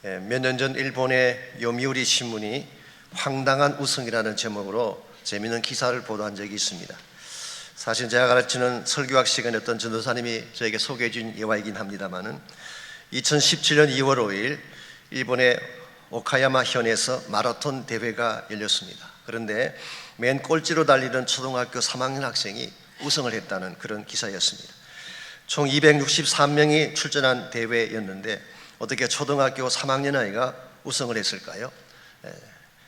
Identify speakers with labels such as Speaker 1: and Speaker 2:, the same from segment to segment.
Speaker 1: 몇 년 전 일본의 요미우리 신문이 황당한 우승이라는 제목으로 재미있는 기사를 보도한 적이 있습니다. 사실 제가 가르치는 설교학 시간에 어떤 전도사님이 저에게 소개해 준 예화이긴 합니다만은 2017년 2월 5일 일본의 오카야마 현에서 마라톤 대회가 열렸습니다. 그런데 맨 꼴찌로 달리던 초등학교 3학년 학생이 우승을 했다는 그런 기사였습니다. 총 263명이 출전한 대회였는데 어떻게 초등학교 3학년 아이가 우승을 했을까요?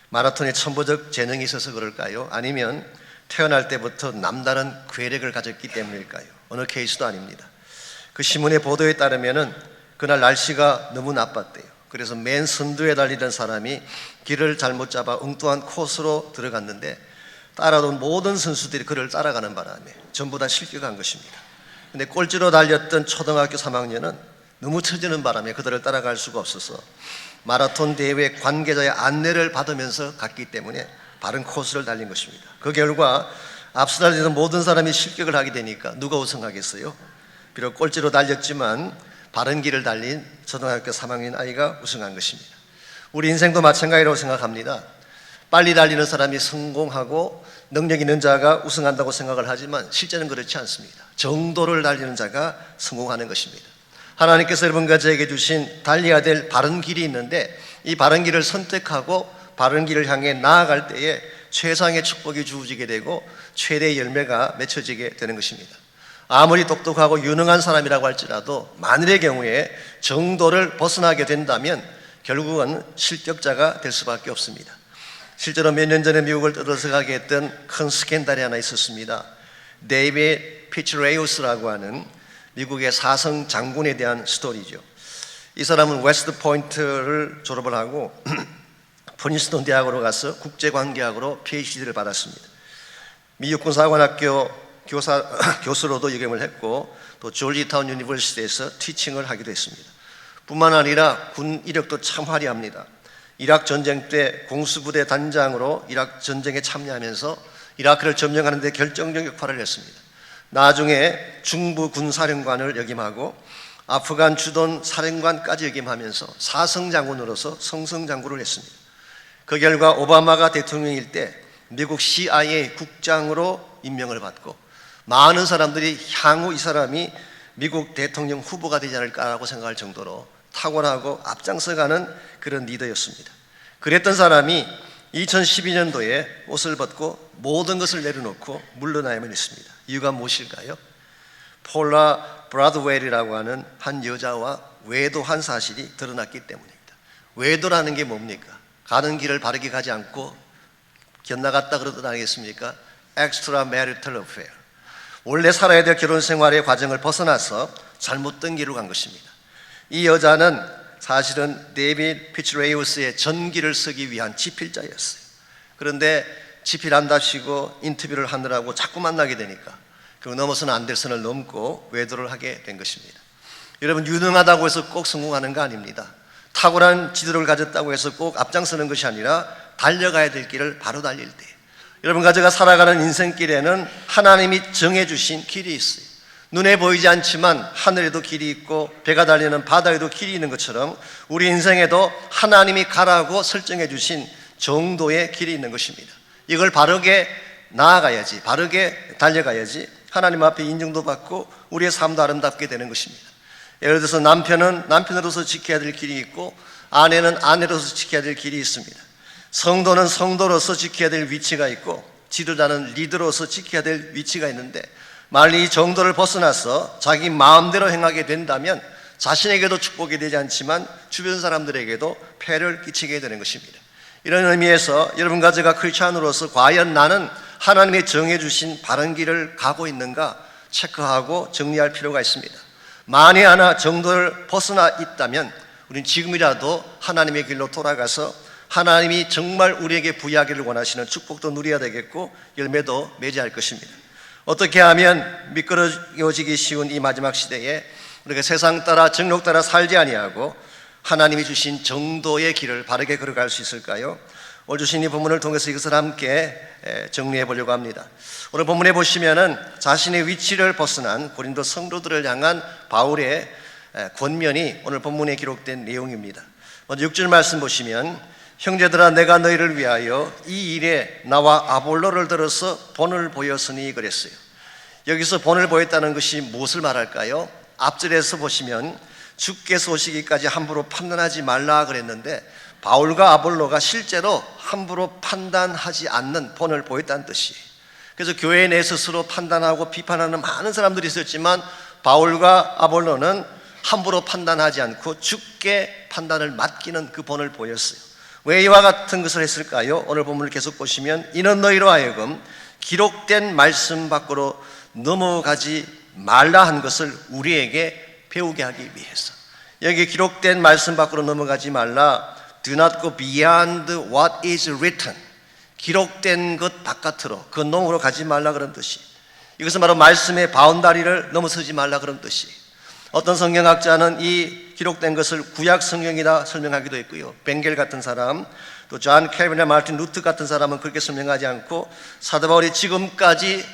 Speaker 1: 마라톤에 천부적 재능이 있어서 그럴까요? 아니면 태어날 때부터 남다른 괴력을 가졌기 때문일까요? 어느 케이스도 아닙니다. 그 신문의 보도에 따르면은 그날 날씨가 너무 나빴대요. 그래서 맨 선두에 달리던 사람이 길을 잘못 잡아 엉뚱한 코스로 들어갔는데 따라온 모든 선수들이 그를 따라가는 바람에 전부 다 실격한 것입니다. 근데 꼴찌로 달렸던 초등학교 3학년은 너무 처지는 바람에 그들을 따라갈 수가 없어서 마라톤 대회 관계자의 안내를 받으면서 갔기 때문에 바른 코스를 달린 것입니다. 그 결과 앞서 달리던 모든 사람이 실격을 하게 되니까 누가 우승하겠어요? 비록 꼴찌로 달렸지만 바른 길을 달린 초등학교 3학년 아이가 우승한 것입니다. 우리 인생도 마찬가지라고 생각합니다. 빨리 달리는 사람이 성공하고 능력 있는 자가 우승한다고 생각을 하지만 실제는 그렇지 않습니다. 정도를 달리는 자가 성공하는 것입니다. 하나님께서 여러분과 저에게 주신 달려야 될 바른 길이 있는데 이 바른 길을 선택하고 바른 길을 향해 나아갈 때에 최상의 축복이 주어지게 되고 최대의 열매가 맺혀지게 되는 것입니다. 아무리 똑똑하고 유능한 사람이라고 할지라도 만일의 경우에 정도를 벗어나게 된다면 결국은 실격자가 될 수밖에 없습니다. 실제로 몇 년 전에 미국을 떠들어가게 했던 큰 스캔들이 하나 있었습니다. 데이비드 피츠레이우스라고 하는 미국의 사성 장군에 대한 스토리죠. 이 사람은 웨스트 포인트를 졸업을 하고 프린스턴 대학으로 가서 국제관계학으로 PhD를 받았습니다. 미 육군사관학교 교수로도 역임을 했고 또 조지타운 유니버시티에서 티칭을 하기도 했습니다. 뿐만 아니라 군 이력도 참 화려합니다. 이라크 전쟁 때 공수부대 단장으로 이라크 전쟁에 참여하면서 이라크를 점령하는 데 결정적 역할을 했습니다. 나중에 중부 군사령관을 역임하고 아프간 주둔 사령관까지 역임하면서 사성장군으로서 성성장군을 했습니다. 그 결과 오바마가 대통령일 때 미국 CIA 국장으로 임명을 받고 많은 사람들이 향후 이 사람이 미국 대통령 후보가 되지 않을까라고 생각할 정도로 탁월하고 앞장서가는 그런 리더였습니다. 그랬던 사람이 2012년도에 옷을 벗고 모든 것을 내려놓고 물러나야만 했습니다. 이유가 무엇일까요? 폴라 브라드웰이라고 하는 한 여자와 외도한 사실이 드러났기 때문입니다. 외도라는 게 뭡니까? 가는 길을 바르게 가지 않고 견나갔다 그러던 아니겠습니까? extramarital affair. 원래 살아야 될 결혼 생활의 과정을 벗어나서 잘못된 길로 간 것입니다. 이 여자는 사실은 데이비드 피츠레이우스의 전기를 쓰기 위한 지필자였어요. 그런데 지필한답시고 인터뷰를 하느라고 자꾸 만나게 되니까 그 넘어서는 안 될 선을 넘고 외도를 하게 된 것입니다. 여러분, 유능하다고 해서 꼭 성공하는 거 아닙니다. 탁월한 지도를 가졌다고 해서 꼭 앞장서는 것이 아니라 달려가야 될 길을 바로 달릴 때 여러분과 제가 살아가는 인생길에는 하나님이 정해주신 길이 있어요. 눈에 보이지 않지만 하늘에도 길이 있고 배가 달리는 바다에도 길이 있는 것처럼 우리 인생에도 하나님이 가라고 설정해 주신 정도의 길이 있는 것입니다. 이걸 바르게 나아가야지, 바르게 달려가야지 하나님 앞에 인정도 받고 우리의 삶도 아름답게 되는 것입니다. 예를 들어서 남편은 남편으로서 지켜야 될 길이 있고 아내는 아내로서 지켜야 될 길이 있습니다. 성도는 성도로서 지켜야 될 위치가 있고 지도자는 리더로서 지켜야 될 위치가 있는데 만일 이 정도를 벗어나서 자기 마음대로 행하게 된다면 자신에게도 축복이 되지 않지만 주변 사람들에게도 폐를 끼치게 되는 것입니다. 이런 의미에서 여러분과 제가 크리스찬으로서 과연 나는 하나님의 정해주신 바른 길을 가고 있는가 체크하고 정리할 필요가 있습니다. 만에 하나 정도를 벗어나 있다면 우리는 지금이라도 하나님의 길로 돌아가서 하나님이 정말 우리에게 부여하기를 원하시는 축복도 누려야 되겠고 열매도 맺어야 할 것입니다. 어떻게 하면 미끄러지기 쉬운 이 마지막 시대에 우리가 세상 따라 정욕 따라 살지 아니하고 하나님이 주신 정도의 길을 바르게 걸어갈 수 있을까요? 오늘 주신 이 본문을 통해서 이것을 함께 정리해 보려고 합니다. 오늘 본문에 보시면은 자신의 위치를 벗어난 고린도 성도들을 향한 바울의 권면이 오늘 본문에 기록된 내용입니다. 먼저 6절 말씀 보시면 형제들아 내가 너희를 위하여 이 일에 나와 아볼로를 들어서 본을 보였으니 그랬어요. 여기서 본을 보였다는 것이 무엇을 말할까요? 앞절에서 보시면 주께서 오시기까지 함부로 판단하지 말라 그랬는데 바울과 아볼로가 실제로 함부로 판단하지 않는 본을 보였다는 뜻이에요. 그래서 교회 내 스스로 판단하고 비판하는 많은 사람들이 있었지만 바울과 아볼로는 함부로 판단하지 않고 주께 판단을 맡기는 그 본을 보였어요. 왜 이와 같은 것을 했을까요? 오늘 본문을 계속 보시면 이는 너희로 하여금 기록된 말씀 밖으로 넘어가지 말라 한 것을 우리에게 배우게 하기 위해서. 여기 기록된 말씀 밖으로 넘어가지 말라, do not go beyond what is written. 기록된 것 바깥으로, 그 너머로 가지 말라 그런 뜻이. 이것은 바로 말씀의 바운다리를 넘어서지 말라 그런 뜻이. 어떤 성경학자는 이 기록된 것을 구약 성경이라 설명하기도 했고요. 벵겔 같은 사람, 또 존 켈빈이나 마틴 루트 같은 사람은 그렇게 설명하지 않고 사도 바울이 지금까지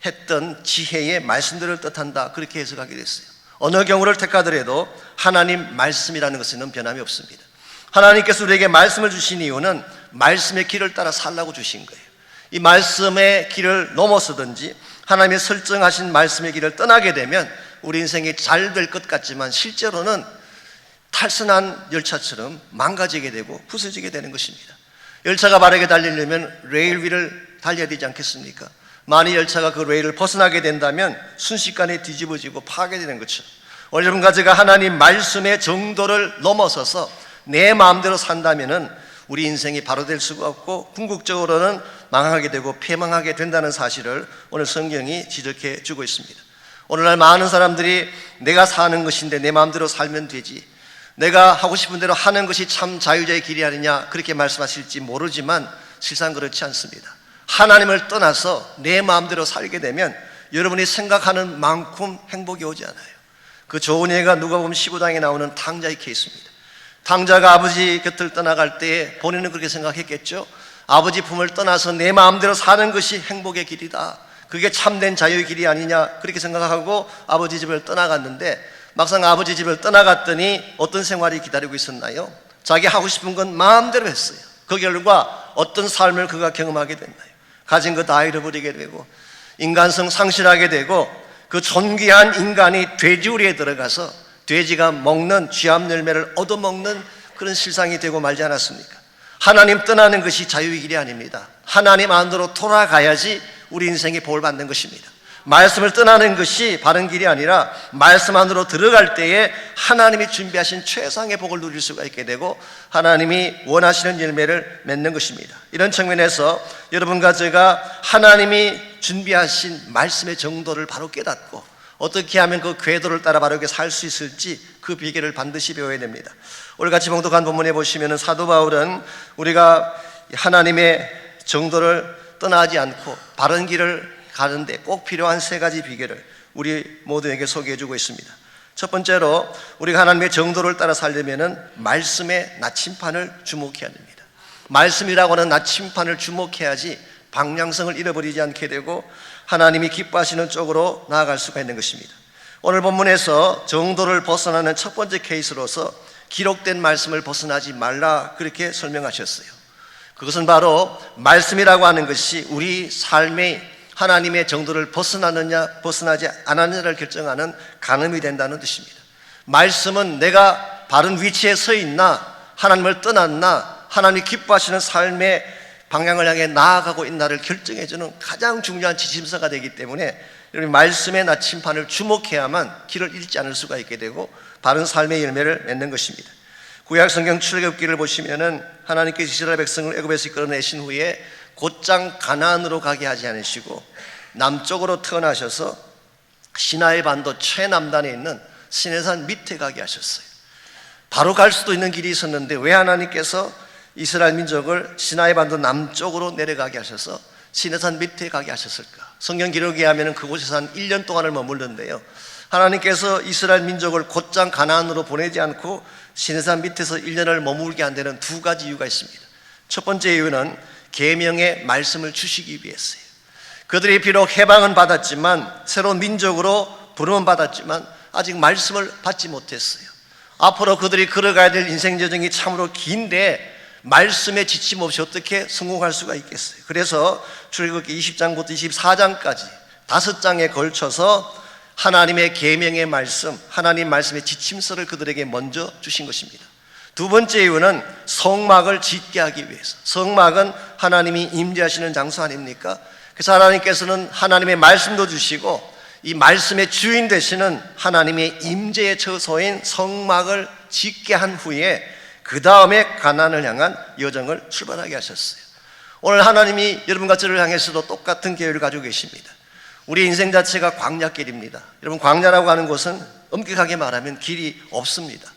Speaker 1: 했던 지혜의 말씀들을 뜻한다, 그렇게 해석하기도 했어요. 어느 경우를 택하더라도 하나님 말씀이라는 것은 변함이 없습니다. 하나님께서 우리에게 말씀을 주신 이유는 말씀의 길을 따라 살라고 주신 거예요. 이 말씀의 길을 넘어서든지 하나님의 설정하신 말씀의 길을 떠나게 되면 우리 인생이 잘 될 것 같지만 실제로는 탈선한 열차처럼 망가지게 되고 부서지게 되는 것입니다. 열차가 바르게 달리려면 레일 위를 달려야 되지 않겠습니까? 만일 열차가 그 레일을 벗어나게 된다면 순식간에 뒤집어지고 파괴되는 것처럼 오늘 여러분과 제가 하나님 말씀의 정도를 넘어서서 내 마음대로 산다면은 우리 인생이 바로 될 수가 없고 궁극적으로는 망하게 되고 패망하게 된다는 사실을 오늘 성경이 지적해 주고 있습니다. 오늘날 많은 사람들이 내가 사는 것인데 내 마음대로 살면 되지, 내가 하고 싶은 대로 하는 것이 참 자유자의 길이 아니냐, 그렇게 말씀하실지 모르지만 실상 그렇지 않습니다. 하나님을 떠나서 내 마음대로 살게 되면 여러분이 생각하는 만큼 행복이 오지 않아요. 그 좋은 예가 누가복음 15장에 나오는 탕자의 케이스입니다. 탕자가 아버지 곁을 떠나갈 때에 본인은 그렇게 생각했겠죠. 아버지 품을 떠나서 내 마음대로 사는 것이 행복의 길이다, 그게 참된 자유의 길이 아니냐, 그렇게 생각하고 아버지 집을 떠나갔는데 막상 아버지 집을 떠나갔더니 어떤 생활이 기다리고 있었나요? 자기 하고 싶은 건 마음대로 했어요. 그 결과 어떤 삶을 그가 경험하게 됐나요? 가진 거 다 잃어버리게 되고 인간성 상실하게 되고 그 존귀한 인간이 돼지우리에 들어가서 돼지가 먹는 쥐암 열매를 얻어먹는 그런 실상이 되고 말지 않았습니까? 하나님 떠나는 것이 자유의 길이 아닙니다. 하나님 안으로 돌아가야지 우리 인생이 복을 받는 것입니다. 말씀을 떠나는 것이 바른 길이 아니라 말씀 안으로 들어갈 때에 하나님이 준비하신 최상의 복을 누릴 수가 있게 되고 하나님이 원하시는 열매를 맺는 것입니다. 이런 측면에서 여러분과 제가 하나님이 준비하신 말씀의 정도를 바로 깨닫고 어떻게 하면 그 궤도를 따라 바르게 살 수 있을지 그 비결을 반드시 배워야 됩니다. 오늘 같이 봉독한 본문에 보시면 사도 바울은 우리가 하나님의 정도를 떠나지 않고 바른 길을 가는데 꼭 필요한 세 가지 비결을 우리 모두에게 소개해 주고 있습니다. 첫 번째로 우리가 하나님의 정도를 따라 살려면 말씀의 나침판을 주목해야 됩니다. 말씀이라고 하는 나침판을 주목해야지 방향성을 잃어버리지 않게 되고 하나님이 기뻐하시는 쪽으로 나아갈 수가 있는 것입니다. 오늘 본문에서 정도를 벗어나는 첫 번째 케이스로서 기록된 말씀을 벗어나지 말라, 그렇게 설명하셨어요. 그것은 바로 말씀이라고 하는 것이 우리 삶의 하나님의 정도를 벗어나느냐 벗어나지 않느냐를 결정하는 가늠이 된다는 뜻입니다. 말씀은 내가 바른 위치에 서 있나, 하나님을 떠났나, 하나님이 기뻐하시는 삶의 방향을 향해 나아가고 있나를 결정해주는 가장 중요한 지침서가 되기 때문에 여러분 말씀의 나침판을 주목해야만 길을 잃지 않을 수가 있게 되고 바른 삶의 열매를 맺는 것입니다. 구약 성경 출애굽기를 보시면은 하나님께서 이스라엘 백성을 애굽에서 이끌어내신 후에 곧장 가나안으로 가게 하지 않으시고 남쪽으로 태어나셔서 시나이 반도 최남단에 있는 시내산 밑에 가게 하셨어요. 바로 갈 수도 있는 길이 있었는데 왜 하나님께서 이스라엘 민족을 시나이 반도 남쪽으로 내려가게 하셔서 시내산 밑에 가게 하셨을까? 성경 기록에 하면 그곳에서 한 1년 동안을 머물렀는데요, 하나님께서 이스라엘 민족을 곧장 가나안으로 보내지 않고 시내산 밑에서 1년을 머물게 한 데는 두 가지 이유가 있습니다. 첫 번째 이유는 계명의 말씀을 주시기 위해서예요. 그들이 비록 해방은 받았지만 새로운 민족으로 부름은 받았지만 아직 말씀을 받지 못했어요. 앞으로 그들이 걸어가야 될 인생 여정이 참으로 긴데 말씀에 지침 없이 어떻게 성공할 수가 있겠어요? 그래서 출애굽기 20장부터 24장까지 5장에 걸쳐서 하나님의 계명의 말씀, 하나님 말씀의 지침서를 그들에게 먼저 주신 것입니다. 두 번째 이유는 성막을 짓게 하기 위해서. 성막은 하나님이 임재하시는 장소 아닙니까? 그래서 하나님께서는 하나님의 말씀도 주시고 이 말씀의 주인 되시는 하나님의 임재의 처소인 성막을 짓게 한 후에 그 다음에 가나안을 향한 여정을 출발하게 하셨어요. 오늘 하나님이 여러분과 저를 향해서도 똑같은 계획을 가지고 계십니다. 우리 인생 자체가 광야길입니다. 여러분, 광야라고 하는 곳은 엄격하게 말하면 길이 없습니다.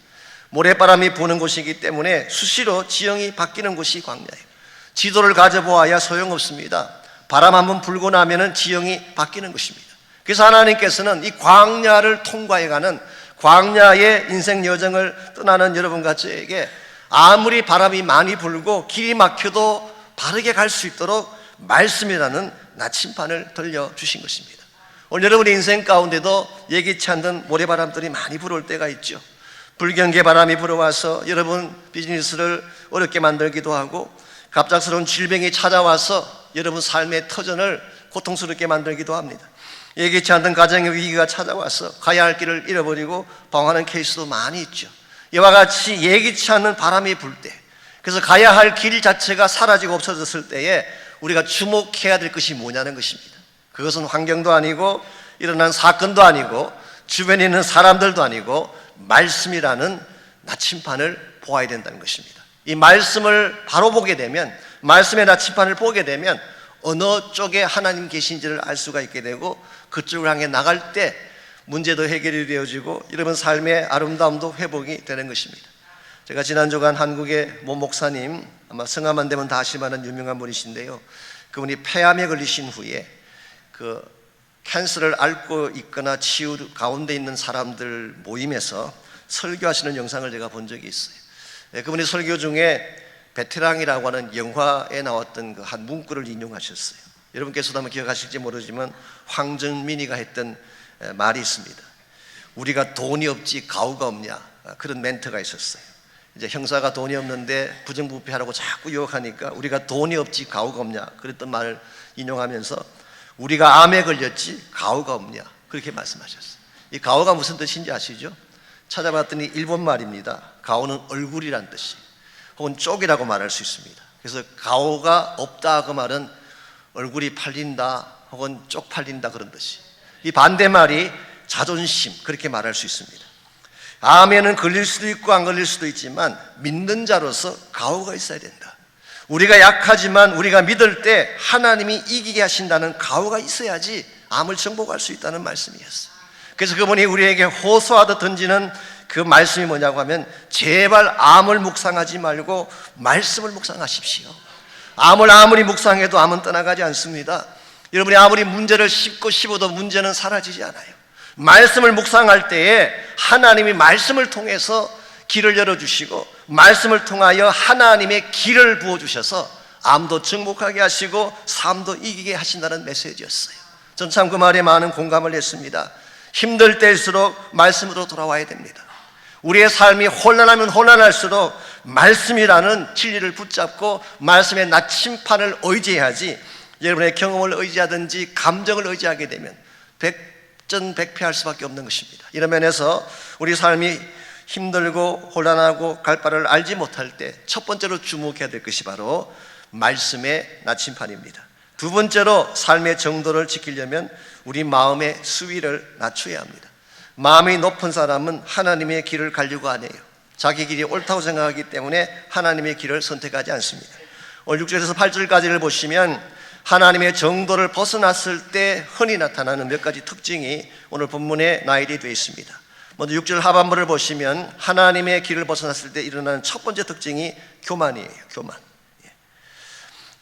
Speaker 1: 모래바람이 부는 곳이기 때문에 수시로 지형이 바뀌는 곳이 광야예요. 지도를 가져보아야 소용없습니다. 바람 한번 불고 나면 지형이 바뀌는 것입니다. 그래서 하나님께서는 이 광야를 통과해가는 광야의 인생 여정을 떠나는 여러분과 저에게 아무리 바람이 많이 불고 길이 막혀도 바르게 갈 수 있도록 말씀이라는 나침판을 들려주신 것입니다. 오늘 여러분의 인생 가운데도 예기치 않는 모래바람들이 많이 불어올 때가 있죠. 불경계 바람이 불어와서 여러분 비즈니스를 어렵게 만들기도 하고, 갑작스러운 질병이 찾아와서 여러분 삶의 터전을 고통스럽게 만들기도 합니다. 예기치 않던 가정의 위기가 찾아와서 가야 할 길을 잃어버리고 방황하는 케이스도 많이 있죠. 이와 같이 예기치 않는 바람이 불 때, 그래서 가야 할 길 자체가 사라지고 없어졌을 때에 우리가 주목해야 될 것이 뭐냐는 것입니다. 그것은 환경도 아니고 일어난 사건도 아니고 주변에 있는 사람들도 아니고 말씀이라는 나침판을 보아야 된다는 것입니다. 이 말씀을 바로 보게 되면, 말씀의 나침판을 보게 되면 어느 쪽에 하나님 계신지를 알 수가 있게 되고, 그쪽을 향해 나갈 때 문제도 해결이 되어지고 여러분 삶의 아름다움도 회복이 되는 것입니다. 제가 지난 주간 한국의 모 목사님, 아마 성함만 되면 다 아실 만한 유명한 분이신데요, 그분이 폐암에 걸리신 후에 그 캔서를 앓고 있거나 치유 가운데 있는 사람들 모임에서 설교하시는 영상을 제가 본 적이 있어요. 그분이 설교 중에 베테랑이라고 하는 영화에 나왔던 그 한 문구를 인용하셨어요. 여러분께서도 아마 기억하실지 모르지만 황정민이가 했던 말이 있습니다. 우리가 돈이 없지 가오가 없냐, 그런 멘트가 있었어요. 이제 형사가 돈이 없는데 부정부패하라고 자꾸 유혹하니까 우리가 돈이 없지 가오가 없냐, 그랬던 말을 인용하면서 우리가 암에 걸렸지 가오가 없냐, 그렇게 말씀하셨어요. 이 가오가 무슨 뜻인지 아시죠? 찾아봤더니 일본 말입니다. 가오는 얼굴이란 뜻이, 혹은 쪽이라고 말할 수 있습니다. 그래서 가오가 없다 그 말은 얼굴이 팔린다 혹은 쪽 팔린다 그런 뜻이, 이 반대말이 자존심, 그렇게 말할 수 있습니다. 암에는 걸릴 수도 있고 안 걸릴 수도 있지만 믿는 자로서 가오가 있어야 된다. 우리가 약하지만 우리가 믿을 때 하나님이 이기게 하신다는 가오가 있어야지 암을 정복할 수 있다는 말씀이었어요. 그래서 그분이 우리에게 호소하듯 던지는 그 말씀이 뭐냐고 하면, 제발 암을 묵상하지 말고 말씀을 묵상하십시오. 암을 아무리 묵상해도 암은 떠나가지 않습니다. 여러분이 아무리 문제를 씹어도 문제는 사라지지 않아요. 말씀을 묵상할 때에 하나님이 말씀을 통해서 길을 열어주시고, 말씀을 통하여 하나님의 길을 부어주셔서 암도 정복하게 하시고 삶도 이기게 하신다는 메시지였어요. 전 참 그 말에 많은 공감을 했습니다. 힘들 때일수록 말씀으로 돌아와야 됩니다. 우리의 삶이 혼란하면 혼란할수록 말씀이라는 진리를 붙잡고 말씀의 나침판을 의지해야지, 여러분의 경험을 의지하든지 감정을 의지하게 되면 백전백패할 수밖에 없는 것입니다. 이런 면에서 우리 삶이 힘들고 혼란하고 갈 바를 알지 못할 때 첫 번째로 주목해야 될 것이 바로 말씀의 나침판입니다. 두 번째로 삶의 정도를 지키려면 우리 마음의 수위를 낮춰야 합니다. 마음이 높은 사람은 하나님의 길을 가려고 안 해요. 자기 길이 옳다고 생각하기 때문에 하나님의 길을 선택하지 않습니다. 오늘 6절에서 8절까지를 보시면 하나님의 정도를 벗어났을 때 흔히 나타나는 몇 가지 특징이 오늘 본문에 나열이 되어 있습니다. 먼저 6절 하반부를 보시면 하나님의 길을 벗어났을 때 일어나는 첫 번째 특징이 교만이에요. 교만.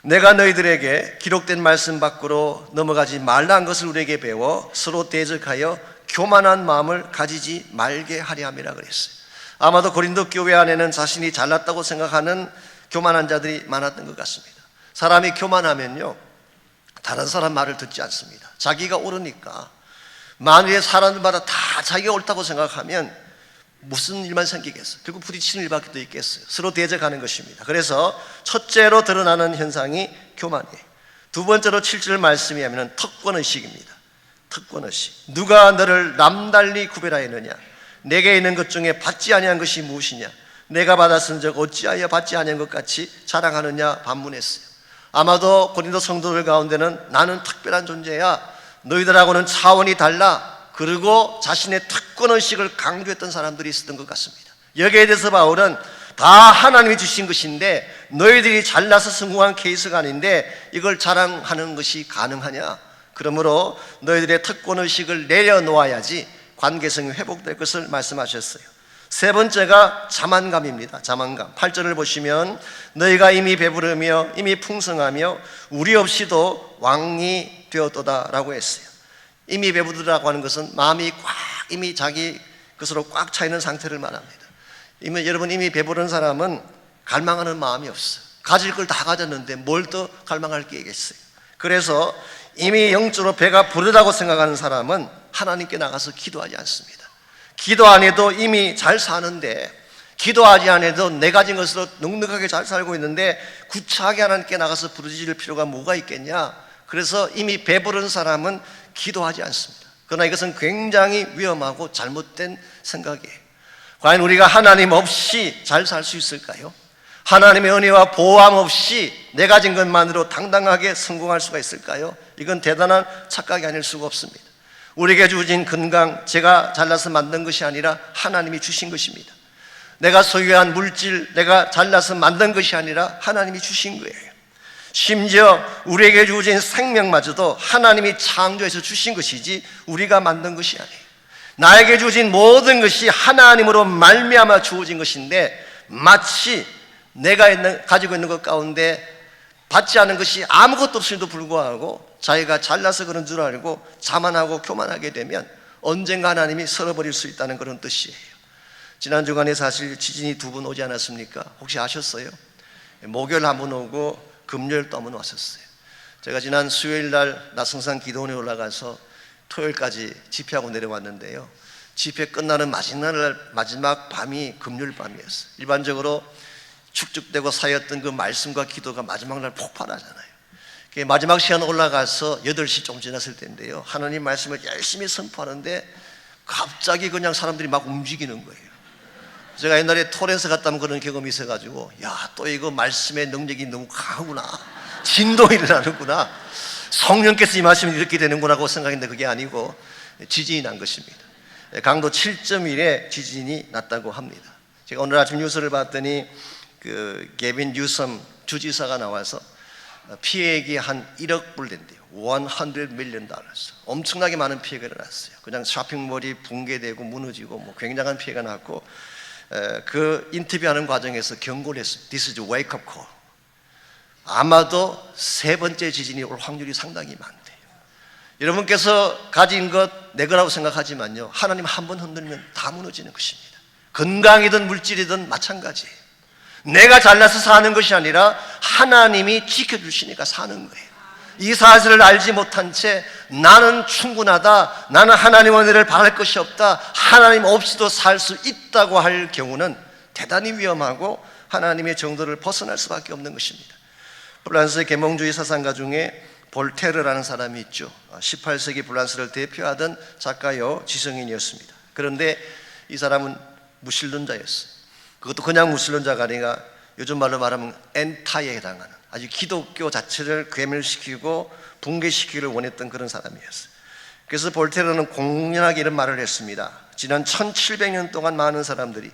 Speaker 1: 내가 너희들에게 기록된 말씀 밖으로 넘어가지 말라는 것을 우리에게 배워 서로 대적하여 교만한 마음을 가지지 말게 하려 함이라 그랬어요. 아마도 고린도 교회 안에는 자신이 잘났다고 생각하는 교만한 자들이 많았던 것 같습니다. 사람이 교만하면요, 다른 사람 말을 듣지 않습니다. 자기가 옳으니까. 만일에 사람들마다 다 자기가 옳다고 생각하면 무슨 일만 생기겠어요? 결국 부딪히는 일밖에 더 있겠어요. 서로 대적하는 것입니다. 그래서 첫째로 드러나는 현상이 교만이에요. 두 번째로 7절 말씀이 하면 특권의식입니다. 특권의식. 누가 너를 남달리 구별하였느냐? 내게 있는 것 중에 받지 아니한 것이 무엇이냐? 내가 받았은 적 어찌하여 받지 아니한 것 같이 자랑하느냐? 반문했어요. 아마도 고린도 성도들 가운데는 나는 특별한 존재야, 너희들하고는 차원이 달라, 그리고 자신의 특권의식을 강조했던 사람들이 있었던 것 같습니다. 여기에 대해서 바울은 다 하나님이 주신 것인데 너희들이 잘나서 성공한 케이스가 아닌데 이걸 자랑하는 것이 가능하냐? 그러므로 너희들의 특권의식을 내려놓아야지 관계성이 회복될 것을 말씀하셨어요. 세 번째가 자만감입니다. 자만감. 8절을 보시면 너희가 이미 배부르며 이미 풍성하며 우리 없이도 왕이 되었도다라고 했어요. 이미 배부르다고 하는 것은 마음이 꽉 이미 자기 것으로 꽉 차 있는 상태를 말합니다. 여러분 이미 배부른 사람은 갈망하는 마음이 없어요. 가질 걸 다 가졌는데 뭘 더 갈망할 게 있겠어요. 그래서 이미 영적으로 배가 부르다고 생각하는 사람은 하나님께 나가서 기도하지 않습니다. 기도 안 해도 이미 잘 사는데, 기도하지 않아도 내 가진 것으로 넉넉하게 잘 살고 있는데 구차하게 하나님께 나가서 부르짖을 필요가 뭐가 있겠냐? 그래서 이미 배부른 사람은 기도하지 않습니다. 그러나 이것은 굉장히 위험하고 잘못된 생각이에요. 과연 우리가 하나님 없이 잘 살 수 있을까요? 하나님의 은혜와 보호함 없이 내 가진 것만으로 당당하게 성공할 수가 있을까요? 이건 대단한 착각이 아닐 수가 없습니다. 우리에게 주어진 건강, 제가 잘나서 만든 것이 아니라 하나님이 주신 것입니다. 내가 소유한 물질, 내가 잘나서 만든 것이 아니라 하나님이 주신 거예요. 심지어 우리에게 주어진 생명마저도 하나님이 창조해서 주신 것이지 우리가 만든 것이 아니에요. 나에게 주어진 모든 것이 하나님으로 말미암아 주어진 것인데 마치 내가 가지고 있는 것 가운데 받지 않은 것이 아무것도 없음에도 불구하고 자기가 잘나서 그런 줄 알고 자만하고 교만하게 되면 언젠가 하나님이 썰어버릴 수 있다는 그런 뜻이에요. 지난 주간에 사실 지진이 2번 오지 않았습니까? 혹시 아셨어요? 목요일 한 번 오고 금요일 또 한 번 왔었어요. 제가 지난 수요일 날 나성산 기도원에 올라가서 토요일까지 집회하고 내려왔는데요, 집회 끝나는 마지막 밤이 금요일 밤이었어요. 일반적으로 축적되고 쌓였던 그 말씀과 기도가 마지막 날 폭발하잖아요. 마지막 시간 올라가서 8시 좀 지났을 때인데요, 하나님 말씀을 열심히 선포하는데 갑자기 그냥 사람들이 막 움직이는 거예요. 제가 옛날에 토렌스 갔다 온 그런 경험이 있어가지고, 야, 또 이거 말씀의 능력이 너무 강하구나, 진동이 일어나는구나, 성령께서 이 말씀이 이렇게 되는구나 하고 생각했는데 그게 아니고 지진이 난 것입니다. 강도 7.1의 지진이 났다고 합니다. 제가 오늘 아침 뉴스를 봤더니 그 게빈 뉴섬 주지사가 나와서 피해액이 한 1억 불 된대요. $100 million. 엄청나게 많은 피해가 일어났어요. 그냥 쇼핑몰이 붕괴되고 무너지고 뭐 굉장한 피해가 났고, 그 인터뷰하는 과정에서 경고를 했어요. This is a wake up call. 아마도 세 번째 지진이 올 확률이 상당히 많대요. 여러분께서 가진 것 내 거라고 생각하지만요, 하나님 한 번 흔들면 다 무너지는 것입니다. 건강이든 물질이든 마찬가지예요. 내가 잘나서 사는 것이 아니라 하나님이 지켜주시니까 사는 거예요. 이 사실을 알지 못한 채 나는 충분하다, 나는 하나님의 은혜를 바랄 것이 없다, 하나님 없이도 살 수 있다고 할 경우는 대단히 위험하고 하나님의 정도를 벗어날 수밖에 없는 것입니다. 프랑스 계몽주의 사상가 중에 볼테르라는 사람이 있죠. 18세기 프랑스를 대표하던 작가요 지성인이었습니다. 그런데 이 사람은 무신론자였어요. 그것도 그냥 무신론자가 아니라 요즘 말로 말하면 엔타에 해당하는, 아주 기독교 자체를 괴멸시키고 붕괴시키기를 원했던 그런 사람이었어요. 그래서 볼테르는 공연하게 이런 말을 했습니다. 지난 1700년 동안 많은 사람들이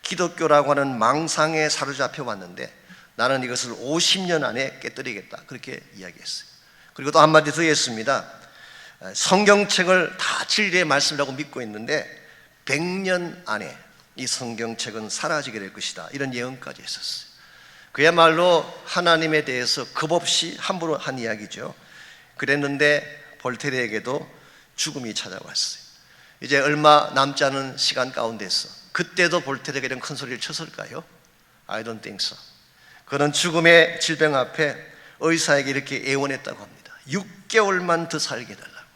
Speaker 1: 기독교라고 하는 망상에 사로잡혀 왔는데 나는 이것을 50년 안에 깨뜨리겠다, 그렇게 이야기했어요. 그리고 또 한마디 더 했습니다. 성경책을 다 진리의 말씀이라고 믿고 있는데 100년 안에 이 성경책은 사라지게 될 것이다, 이런 예언까지 했었어요. 그야말로 하나님에 대해서 겁없이 함부로 한 이야기죠. 그랬는데 볼테르에게도 죽음이 찾아왔어요. 이제 얼마 남지 않은 시간 가운데서 그때도 볼테르에게 이런 큰 소리를 쳤을까요? I don't think so. 그는 죽음의 질병 앞에 의사에게 이렇게 애원했다고 합니다. 6개월만 더 살게 해달라고,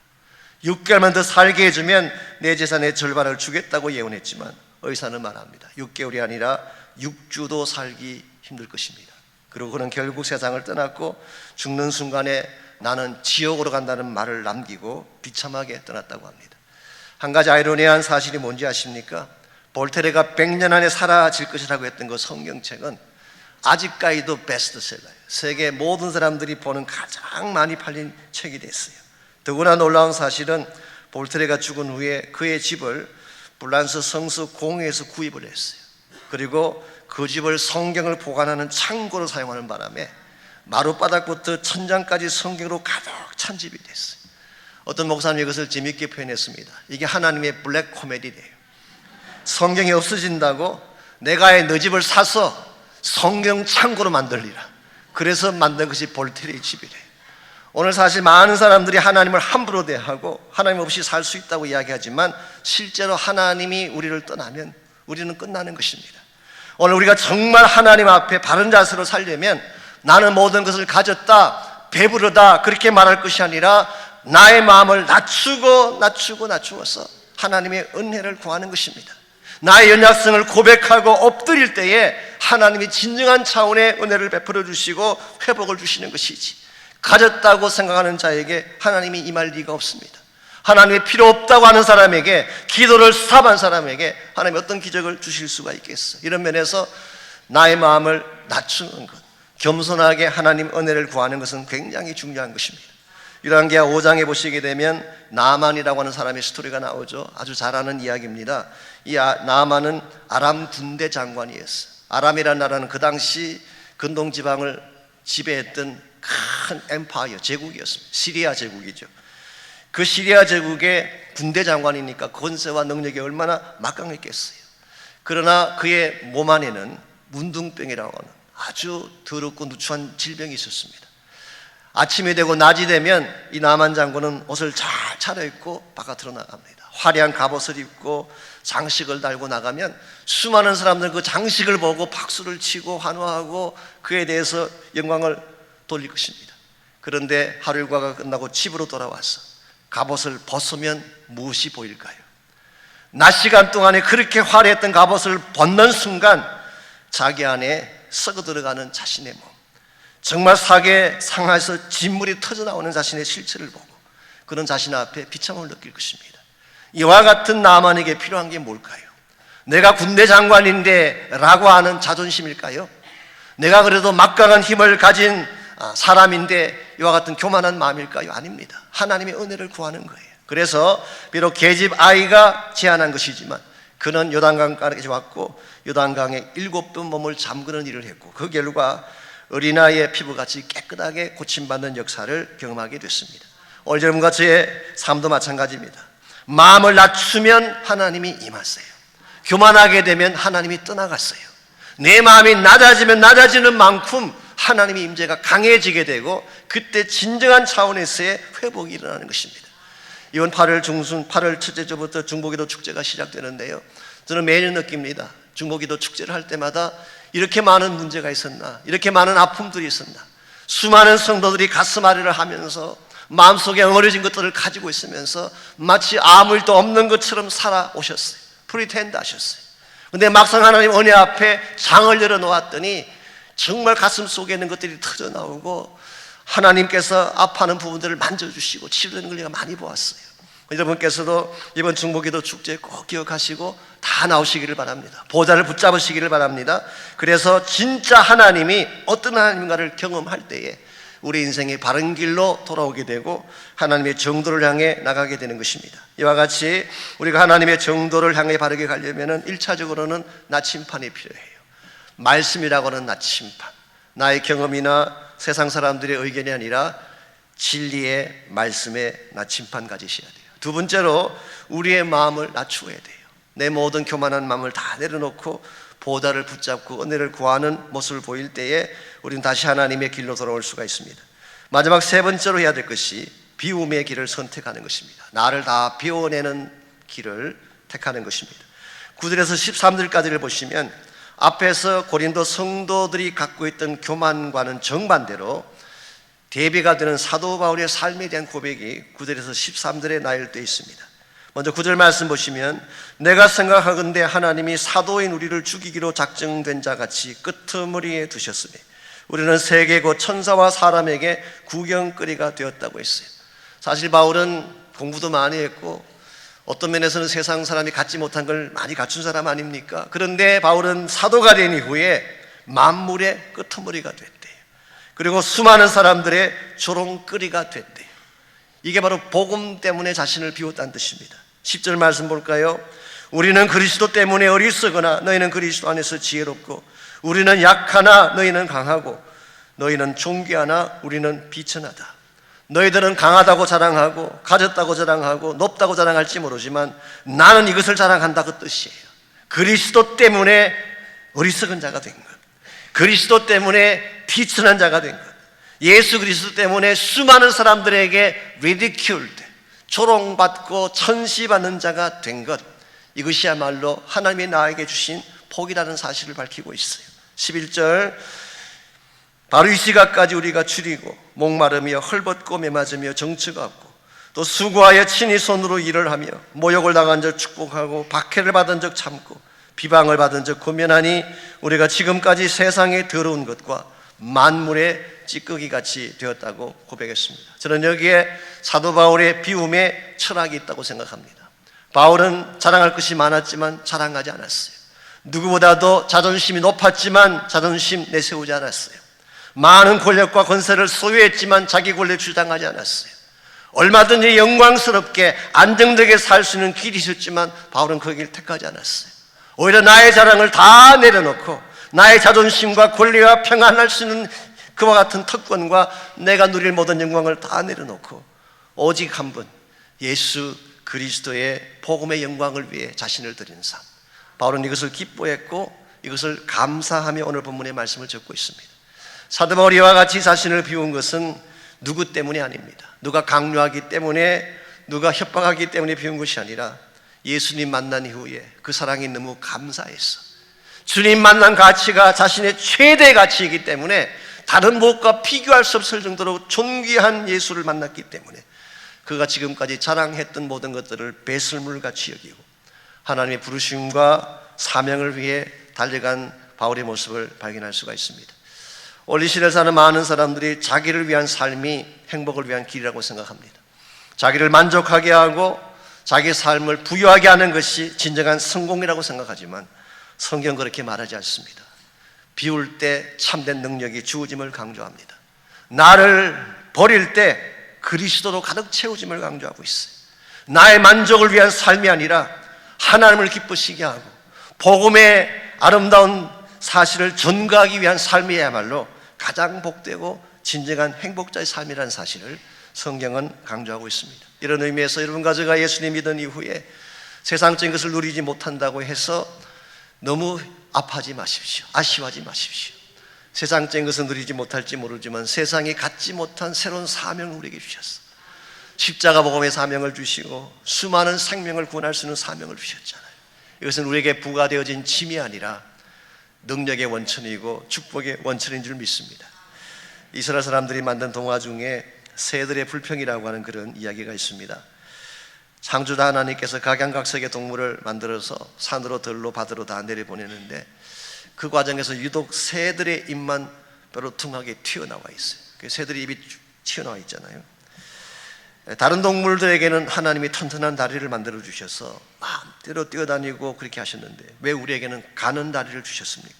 Speaker 1: 6개월만 더 살게 해주면 내 재산의 절반을 주겠다고 예언했지만 의사는 말합니다. 6개월이 아니라 6주도 살기 힘들 것입니다. 그리고 그는 결국 세상을 떠났고 죽는 순간에 나는 지옥으로 간다는 말을 남기고 비참하게 떠났다고 합니다. 한 가지 아이러니한 사실이 뭔지 아십니까? 볼테르가 100년 안에 사라질 것이라고 했던 그 성경책은 아직까지도 베스트셀러예요. 세계 모든 사람들이 보는 가장 많이 팔린 책이 됐어요. 더구나 놀라운 사실은 볼테르가 죽은 후에 그의 집을 불란스 성수 공회에서 구입을 했어요. 그리고 그 집을 성경을 보관하는 창고로 사용하는 바람에 마룻바닥부터 천장까지 성경으로 가득 찬 집이 됐어요. 어떤 목사님이 이것을 재미있게 표현했습니다. 이게 하나님의 블랙 코미디래요. 성경이 없어진다고 내가 너 집을 사서 성경 창고로 만들리라. 그래서 만든 것이 볼테르의 집이래요. 오늘 사실 많은 사람들이 하나님을 함부로 대하고 하나님 없이 살 수 있다고 이야기하지만 실제로 하나님이 우리를 떠나면 우리는 끝나는 것입니다. 오늘 우리가 정말 하나님 앞에 바른 자세로 살려면 나는 모든 것을 가졌다, 배부르다 그렇게 말할 것이 아니라 나의 마음을 낮추어서 하나님의 은혜를 구하는 것입니다. 나의 연약성을 고백하고 엎드릴 때에 하나님이 진정한 차원의 은혜를 베풀어 주시고 회복을 주시는 것이지, 가졌다고 생각하는 자에게 하나님이 임할 리가 없습니다. 하나님이 필요 없다고 하는 사람에게, 기도를 스탑한 사람에게 하나님이 어떤 기적을 주실 수가 있겠어요? 이런 면에서 나의 마음을 낮추는 것, 겸손하게 하나님 은혜를 구하는 것은 굉장히 중요한 것입니다. 열왕기하 5장에 보시게 되면 나아만이라고 하는 사람의 스토리가 나오죠. 아주 잘 아는 이야기입니다. 이 나아만은 아람 군대 장관이었어요. 아람이라는 나라는 그 당시 근동 지방을 지배했던 큰 엠파이어, 제국이었습니다. 시리아 제국이죠. 그 시리아 제국의 군대 장관이니까 권세와 능력이 얼마나 막강했겠어요. 그러나 그의 몸 안에는 문둥병이라고 하는 아주 더럽고 누추한 질병이 있었습니다. 아침이 되고 낮이 되면 이 나만 장군은 옷을 잘 차려입고 바깥으로 나갑니다. 화려한 갑옷을 입고 장식을 달고 나가면 수많은 사람들 그 장식을 보고 박수를 치고 환호하고 그에 대해서 영광을 돌릴 것입니다. 그런데 하루 일과가 끝나고 집으로 돌아와서 갑옷을 벗으면 무엇이 보일까요? 낮 시간 동안에 그렇게 화려했던 갑옷을 벗는 순간 자기 안에 썩어 들어가는 자신의 몸, 정말 사계 상하에서 진물이 터져나오는 자신의 실체를 보고 그런 자신 앞에 비참함을 느낄 것입니다. 이와 같은 나만에게 필요한 게 뭘까요? 내가 군대 장관인데 라고 하는 자존심일까요? 내가 그래도 막강한 힘을 가진 사람인데 이와 같은 교만한 마음일까요? 아닙니다. 하나님의 은혜를 구하는 거예요. 그래서 비록 계집 아이가 제안한 것이지만 그는 요단강까지 왔고 요단강에 7번 몸을 잠그는 일을 했고 그 결과 어린아이의 피부같이 깨끗하게 고침받는 역사를 경험하게 됐습니다. 오늘 여러분과 저의 삶도 마찬가지입니다. 마음을 낮추면 하나님이 임하세요. 교만하게 되면 하나님이 떠나갔어요. 내 마음이 낮아지면 낮아지는 만큼 하나님의 임재가 강해지게 되고 그때 진정한 차원에서의 회복이 일어나는 것입니다. 이번 8월 중순 8월 첫째 주부터 중보기도 축제가 시작되는데요, 저는 매년 느낍니다. 중보기도 축제를 할 때마다 이렇게 많은 문제가 있었나, 이렇게 많은 아픔들이 있었나, 수많은 성도들이 가슴 아래를 하면서 마음속에 엉어려진 것들을 가지고 있으면서 마치 아무 일도 없는 것처럼 살아오셨어요. 프리텐드 하셨어요. 근데 막상 하나님 은혜 앞에 장을 열어놓았더니 정말 가슴 속에 있는 것들이 터져나오고 하나님께서 아파하는 부분들을 만져주시고 치료되는 걸 제가 많이 보았어요. 여러분께서도 이번 중보기도 축제 꼭 기억하시고 다 나오시기를 바랍니다. 보좌를 붙잡으시기를 바랍니다. 그래서 진짜 하나님이 어떤 하나님인가를 경험할 때에 우리 인생이 바른 길로 돌아오게 되고 하나님의 정도를 향해 나가게 되는 것입니다. 이와 같이 우리가 하나님의 정도를 향해 바르게 가려면 1차적으로는 나침판이 필요해요. 말씀이라고 하는 나침판, 나의 경험이나 세상 사람들의 의견이 아니라 진리의 말씀의 나침판 가지셔야 돼요. 두 번째로 우리의 마음을 낮추어야 돼요. 내 모든 교만한 마음을 다 내려놓고 보좌를 붙잡고 은혜를 구하는 모습을 보일 때에 우리는 다시 하나님의 길로 돌아올 수가 있습니다. 마지막 세 번째로 해야 될 것이 비움의 길을 선택하는 것입니다. 나를 다 비워내는 길을 택하는 것입니다. 9절에서 13절까지를 보시면 앞에서 고린도 성도들이 갖고 있던 교만과는 정반대로 대비가 되는 사도 바울의 삶에 대한 고백이 9절에서 13절에 나열되어 있습니다. 먼저 9절 말씀 보시면 내가 생각하건대 하나님이 사도인 우리를 죽이기로 작정된 자같이 끄트머리에 두셨으니 우리는 세계 곧 천사와 사람에게 구경거리가 되었다고 했어요. 사실 바울은 공부도 많이 했고 어떤 면에서는 세상 사람이 갖지 못한 걸 많이 갖춘 사람 아닙니까? 그런데 바울은 사도가 된 이후에 만물의 끄트머리가 됐대요. 그리고 수많은 사람들의 조롱거리가 됐대요. 이게 바로 복음 때문에 자신을 비웠다는 뜻입니다. 10절 말씀 볼까요? 우리는 그리스도 때문에 어리석으나 너희는 그리스도 안에서 지혜롭고 우리는 약하나 너희는 강하고 너희는 존귀하나 우리는 비천하다. 너희들은 강하다고 자랑하고 가졌다고 자랑하고 높다고 자랑할지 모르지만 나는 이것을 자랑한다 그 뜻이에요. 그리스도 때문에 어리석은 자가 된 것, 그리스도 때문에 비천한 자가 된 것, 예수 그리스도 때문에 수많은 사람들에게 ridiculed, 조롱받고 천시받는 자가 된 것, 이것이야말로 하나님이 나에게 주신 복이라는 사실을 밝히고 있어요. 11절 바로 이 시각까지 우리가 줄이고 목마르며 헐벗고 메맞으며 정처가 없고 또 수고하여 친히 손으로 일을 하며 모욕을 당한 적 축복하고 박해를 받은 적 참고 비방을 받은 적 고면하니 우리가 지금까지 세상의 더러운 것과 만물의 찌꺼기같이 되었다고 고백했습니다. 저는 여기에 사도 바울의 비움에 철학이 있다고 생각합니다. 바울은 자랑할 것이 많았지만 자랑하지 않았어요. 누구보다도 자존심이 높았지만 자존심 내세우지 않았어요. 많은 권력과 권세를 소유했지만 자기 권리 주장하지 않았어요. 얼마든지 영광스럽게 안정되게 살 수 있는 길이 있었지만 바울은 그 길을 택하지 않았어요. 오히려 나의 자랑을 다 내려놓고 나의 자존심과 권리와 평안할 수 있는 그와 같은 특권과 내가 누릴 모든 영광을 다 내려놓고 오직 한 분, 예수 그리스도의 복음의 영광을 위해 자신을 드리는 삶. 바울은 이것을 기뻐했고 이것을 감사하며 오늘 본문의 말씀을 적고 있습니다. 사도 바울이 이와 같이 자신을 비운 것은 누구 때문이 아닙니다. 누가 강요하기 때문에, 누가 협박하기 때문에 비운 것이 아니라 예수님 만난 이후에 그 사랑이 너무 감사해서 주님 만난 가치가 자신의 최대 가치이기 때문에 다른 무엇과 비교할 수 없을 정도로 존귀한 예수를 만났기 때문에 그가 지금까지 자랑했던 모든 것들을 배설물같이 여기고 하나님의 부르심과 사명을 위해 달려간 바울의 모습을 발견할 수가 있습니다. 오늘 이 시대를 사는 많은 사람들이 자기를 위한 삶이 행복을 위한 길이라고 생각합니다. 자기를 만족하게 하고 자기의 삶을 부유하게 하는 것이 진정한 성공이라고 생각하지만 성경 그렇게 말하지 않습니다. 비울 때 참된 능력이 주어짐을 강조합니다. 나를 버릴 때 그리스도로 가득 채워짐을 강조하고 있어요. 나의 만족을 위한 삶이 아니라 하나님을 기쁘시게 하고 복음의 아름다운 사실을 전가하기 위한 삶이야말로 가장 복되고 진정한 행복자의 삶이라는 사실을 성경은 강조하고 있습니다. 이런 의미에서 여러분과 제가 예수님 믿은 이후에 세상적인 것을 누리지 못한다고 해서 너무 아파하지 마십시오. 아쉬워하지 마십시오. 세상적인 것을 누리지 못할지 모르지만 세상이 갖지 못한 새로운 사명을 우리에게 주셨어. 십자가 복음의 사명을 주시고 수많은 생명을 구원할 수 있는 사명을 주셨잖아요. 이것은 우리에게 부과되어진 짐이 아니라 능력의 원천이고 축복의 원천인 줄 믿습니다. 이스라엘 사람들이 만든 동화 중에 새들의 불평이라고 하는 그런 이야기가 있습니다. 창조자 하나님께서 각양각색의 동물을 만들어서 산으로 들로 바다로 다 내려보내는데 그 과정에서 유독 새들의 입만 뾰루퉁하게 튀어나와 있어요. 새들의 입이 튀어나와 있잖아요. 다른 동물들에게는 하나님이 튼튼한 다리를 만들어 주셔서 마음대로 뛰어다니고 그렇게 하셨는데 왜 우리에게는 가는 다리를 주셨습니까?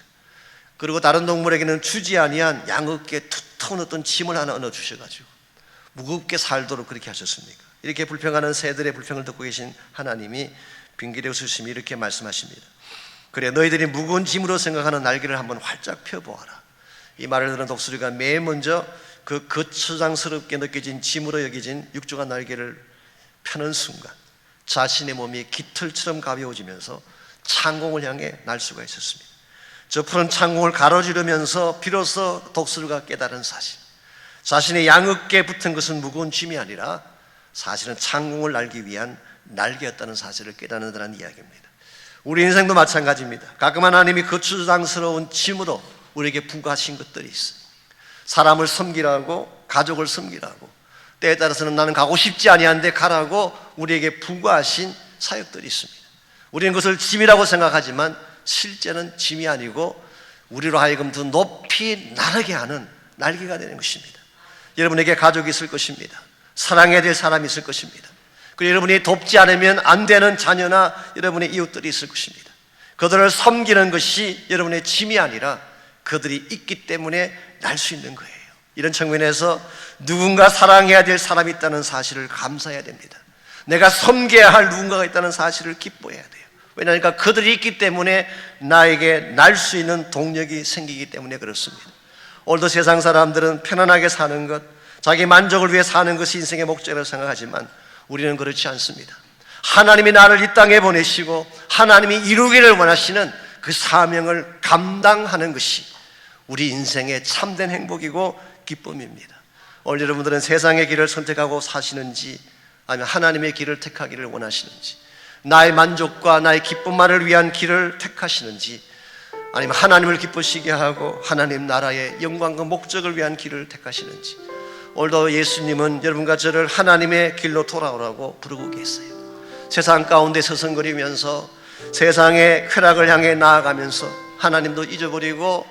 Speaker 1: 그리고 다른 동물에게는 주지 아니한 양어깨 두터운 어떤 짐을 하나 얹어 주셔가지고 무겁게 살도록 그렇게 하셨습니까? 이렇게 불평하는 새들의 불평을 듣고 계신 하나님이 빙기레 웃으시며 이렇게 말씀하십니다. 그래 너희들이 무거운 짐으로 생각하는 날개를 한번 활짝 펴보아라. 이 말을 들은 독수리가 맨 먼저 그 거추장스럽게 느껴진 짐으로 여겨진 육중한 날개를 펴는 순간 자신의 몸이 깃털처럼 가벼워지면서 창공을 향해 날 수가 있었습니다. 저 푸른 창공을 가로지르면서 비로소 독수리가 깨달은 사실, 자신의 양어깨에 붙은 것은 무거운 짐이 아니라 사실은 창공을 날기 위한 날개였다는 사실을 깨닫는다는 이야기입니다. 우리 인생도 마찬가지입니다. 가끔 하나님이 거추장스러운 짐으로 우리에게 부과하신 것들이 있어요. 사람을 섬기라고, 가족을 섬기라고, 때에 따라서는 나는 가고 싶지 아니한데 가라고 우리에게 부과하신 사역들이 있습니다. 우리는 그것을 짐이라고 생각하지만 실제는 짐이 아니고 우리로 하여금 더 높이 나르게 하는 날개가 되는 것입니다. 여러분에게 가족이 있을 것입니다. 사랑해야 될 사람이 있을 것입니다. 그리고 여러분이 돕지 않으면 안 되는 자녀나 여러분의 이웃들이 있을 것입니다. 그들을 섬기는 것이 여러분의 짐이 아니라 그들이 있기 때문에 날 수 있는 거예요. 이런 측면에서 누군가 사랑해야 될 사람이 있다는 사실을 감사해야 됩니다. 내가 섬겨야 할 누군가가 있다는 사실을 기뻐해야 돼요. 왜냐하니까 그들이 있기 때문에 나에게 날 수 있는 동력이 생기기 때문에 그렇습니다. 오늘도 세상 사람들은 편안하게 사는 것, 자기 만족을 위해 사는 것이 인생의 목적이라고 생각하지만 우리는 그렇지 않습니다. 하나님이 나를 이 땅에 보내시고 하나님이 이루기를 원하시는 그 사명을 감당하는 것이 우리 인생의 참된 행복이고 기쁨입니다. 오늘 여러분들은 세상의 길을 선택하고 사시는지 아니면 하나님의 길을 택하기를 원하시는지, 나의 만족과 나의 기쁨만을 위한 길을 택하시는지 아니면 하나님을 기쁘시게 하고 하나님 나라의 영광과 목적을 위한 길을 택하시는지, 오늘도 예수님은 여러분과 저를 하나님의 길로 돌아오라고 부르고 계세요. 세상 가운데 서성거리면서 세상의 쾌락을 향해 나아가면서 하나님도 잊어버리고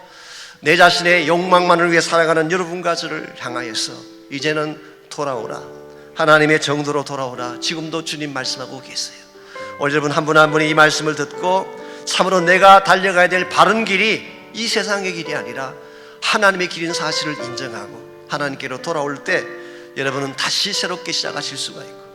Speaker 1: 내 자신의 욕망만을 위해 살아가는 여러분과 저를 향하여서 이제는 돌아오라, 하나님의 정도로 돌아오라, 지금도 주님 말씀하고 계세요. 오늘 여러분 한 분 한 분이 이 말씀을 듣고 참으로 내가 달려가야 될 바른 길이 이 세상의 길이 아니라 하나님의 길인 사실을 인정하고 하나님께로 돌아올 때 여러분은 다시 새롭게 시작하실 수가 있고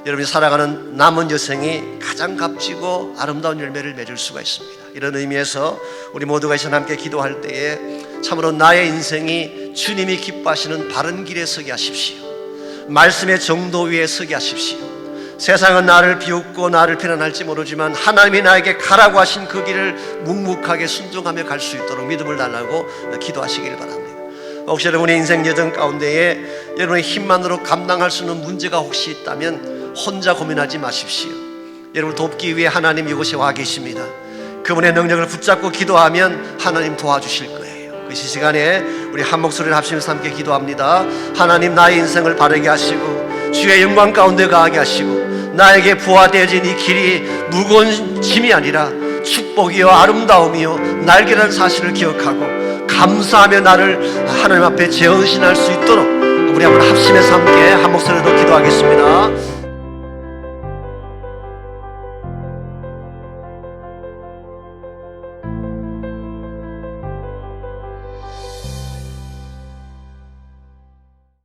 Speaker 1: 여러분이 살아가는 남은 여생이 가장 값지고 아름다운 열매를 맺을 수가 있습니다. 이런 의미에서 우리 모두가 이 시간 함께 기도할 때에 참으로 나의 인생이 주님이 기뻐하시는 바른 길에 서게 하십시오. 말씀의 정도 위에 서게 하십시오. 세상은 나를 비웃고 나를 비난할지 모르지만 하나님이 나에게 가라고 하신 그 길을 묵묵하게 순종하며 갈 수 있도록 믿음을 달라고 기도하시길 바랍니다. 혹시 여러분의 인생 여정 가운데에 여러분의 힘만으로 감당할 수 있는 문제가 혹시 있다면 혼자 고민하지 마십시오. 여러분을 돕기 위해 하나님 이곳에 와 계십니다. 그분의 능력을 붙잡고 기도하면 하나님 도와주실 거예요. 그 시간에 우리 한 목소리를 합치면서 함께 기도합니다. 하나님, 나의 인생을 바르게 하시고 주의 영광 가운데 가게 하시고 나에게 부하되어진 이 길이 무거운 짐이 아니라 축복이요 아름다움이요 날개라는 사실을 기억하고 감사하며 나를 하나님 앞에 재언신할 수 있도록 우리 한번 합심해서 함께 한 목소리로 기도하겠습니다.